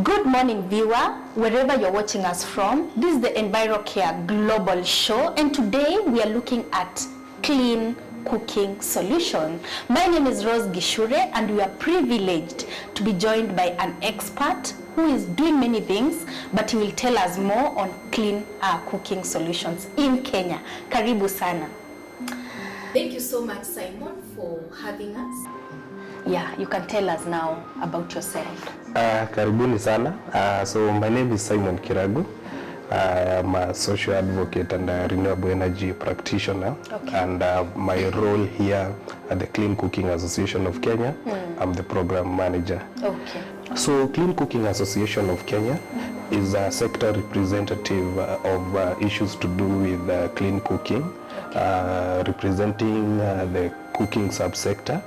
Good morning, viewer, wherever you're watching us from. This is the EnviroCare Global Show, and today we are looking at clean cooking solution. My name is Rose Gishure, and we are privileged to be joined by an expert who is doing many things, but he will tell us more on clean cooking solutions in Kenya. Karibu sana. Thank you so much, Simon, for having us. Yeah, you can tell us now about yourself. Karibuni sana. So my name is Simon Kiragu. I'm a social advocate and a renewable energy practitioner. Okay. And my role here at the Clean Cooking Association of Kenya, I'm the program manager. Okay. So Clean Cooking Association of Kenya is a sector representative of issues to do with clean cooking, representing the cooking subsector,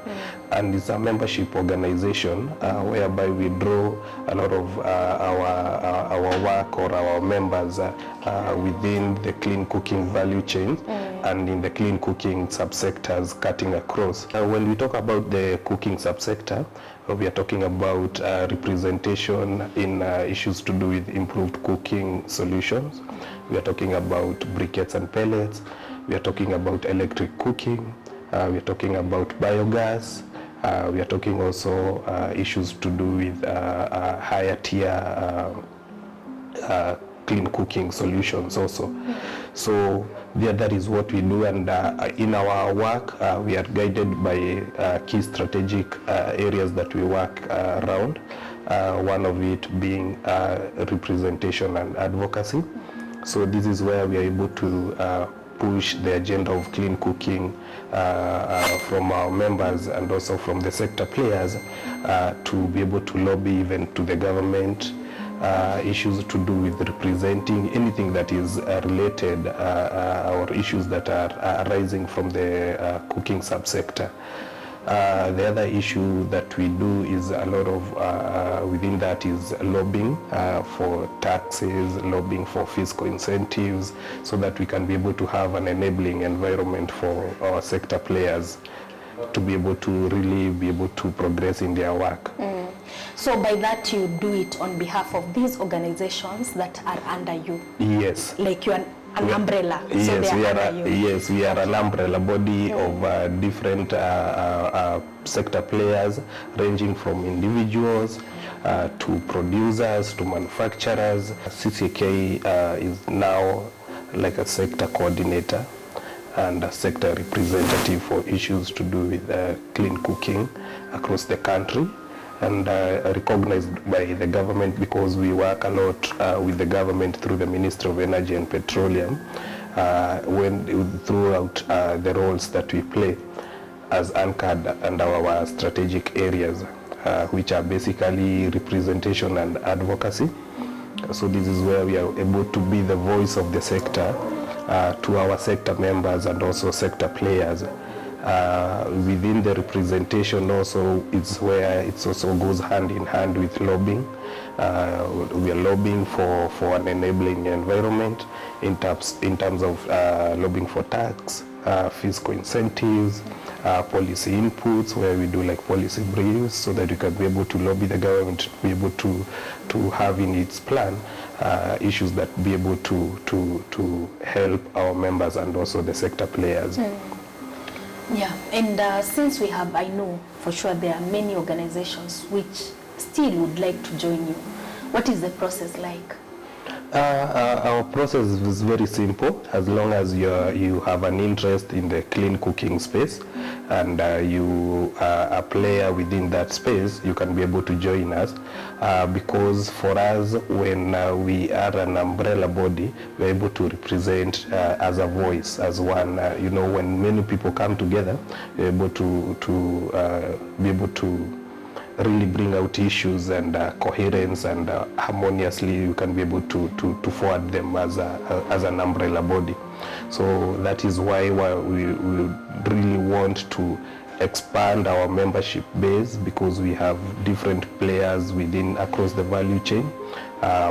and it's a membership organization whereby we draw a lot of our work or our members within the clean cooking value chain and in the clean cooking subsectors cutting across. When we talk about the cooking subsector, we are talking about representation in issues to do with improved cooking solutions. We are talking about briquettes and pellets. We are talking about electric cooking. We are talking about biogas. We are talking also issues to do with higher tier clean cooking solutions also. So that is what we do, and in our work we are guided by key strategic areas that we work around, one of it being representation and advocacy. So this is where we are able to push the agenda of clean cooking from our members and also from the sector players to be able to lobby even to the government, issues to do with representing anything that is related or issues that are arising from the cooking subsector. The other issue that we do is a lot of, within that is lobbying for taxes, lobbying for fiscal incentives, so that we can be able to have an enabling environment for our sector players to be able to really be able to progress in their work. So by that you do it on behalf of these organizations that are under you? Yes. Like you are an umbrella? Yes, so they are under you. Yes, we are an umbrella body of different sector players, ranging from individuals to producers to manufacturers. CCAK is now like a sector coordinator and a sector representative for issues to do with clean cooking across the country, and recognized by the government because we work a lot with the government through the Ministry of Energy and Petroleum throughout the roles that we play as anchored under our strategic areas, which are basically representation and advocacy. So this is where we are able to be the voice of the sector to our sector members and also sector players. Within the representation also, it's where it also goes hand in hand with lobbying. We are lobbying for an enabling environment in terms of lobbying for tax, fiscal incentives, policy inputs, where we do like policy briefs so that we can be able to lobby the government to be able to have in its plan issues that be able to help our members and also the sector players. Yeah, and since we have, I know for sure there are many organizations which still would like to join you. What is the process like? Our process is very simple. As long as you have an interest in the clean cooking space and you are a player within that space, you can be able to join us. Because for us, when we are an umbrella body, we're able to represent as a voice, as one. When many people come together, we're able to be able to really bring out issues and coherence, and harmoniously you can be able to forward them as an umbrella body. So that is why we really want to expand our membership base, because we have different players across the value chain,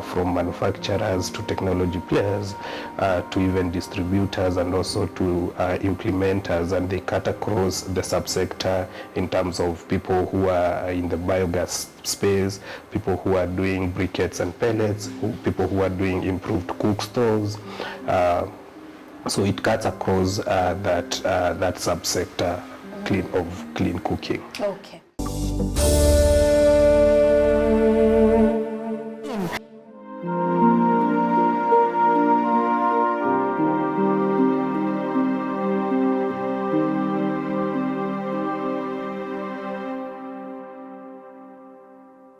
from manufacturers to technology players, to even distributors, and also to implementers, and they cut across the subsector in terms of people who are in the biogas space, people who are doing briquettes and pellets, people who are doing improved cook stores. So it cuts across that subsector of clean cooking. Okay.